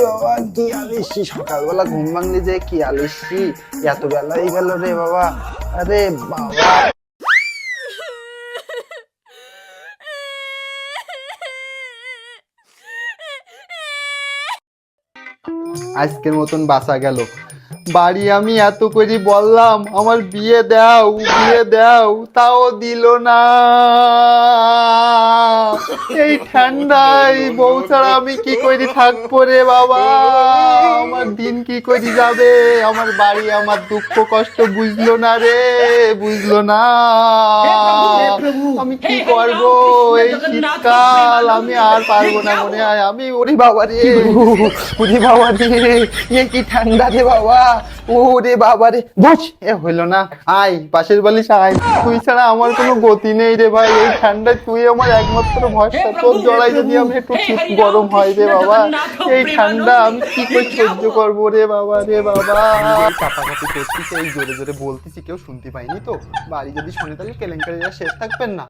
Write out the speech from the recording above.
বাবা, কি আলিসি সকালবেলা ঘুম ভাঙলি যে, কি আলিসি এত বেলা হয়ে গেল রে বাবা। আরে বাবা, আজকের মতন বাঁচা গেল। বাড়ি আমি এত করে বললাম আমার বিয়ে দাও বিয়ে দাও, তাও দিল না। এই ঠান্ডায় বউ ছাড়া আমি কি করে থাকবো রে বাবা, আমার দিন কি করে যাবে। আমার বাড়ি আমার দুঃখ কষ্ট বুঝলো না রে, বুঝলো না। আমি কি করব, এই শীতকাল আমি আর পারবো না মনে হয়। আমি ওরে বাবা রে, ওরে বাবা রে, এ কি ঠান্ডা রে বাবা, ওরে বাবা রে। বস, এ হইলো না, আয় পাশের বালিশ আয়, তুই ছাড়া আমার কোনো গতি নেই রে ভাই। এই ঠান্ডায় তুই আমার একমাত্র ভরসা, তোর জড়াই যদি আমি একটু ঠিক গরম হয় রে বাবা। এই ঠান্ডা আমি কি করে সহ্য করবো রে বাবা রে বাবা। চাপাচাপি করতেছি, এই জোরে জোরে বলতেছি, কেউ শুনতে পাইনি তো? বাড়ি যদি শুনে তাহলে কেলেঙ্কারিরা শেষ থাকবেন না।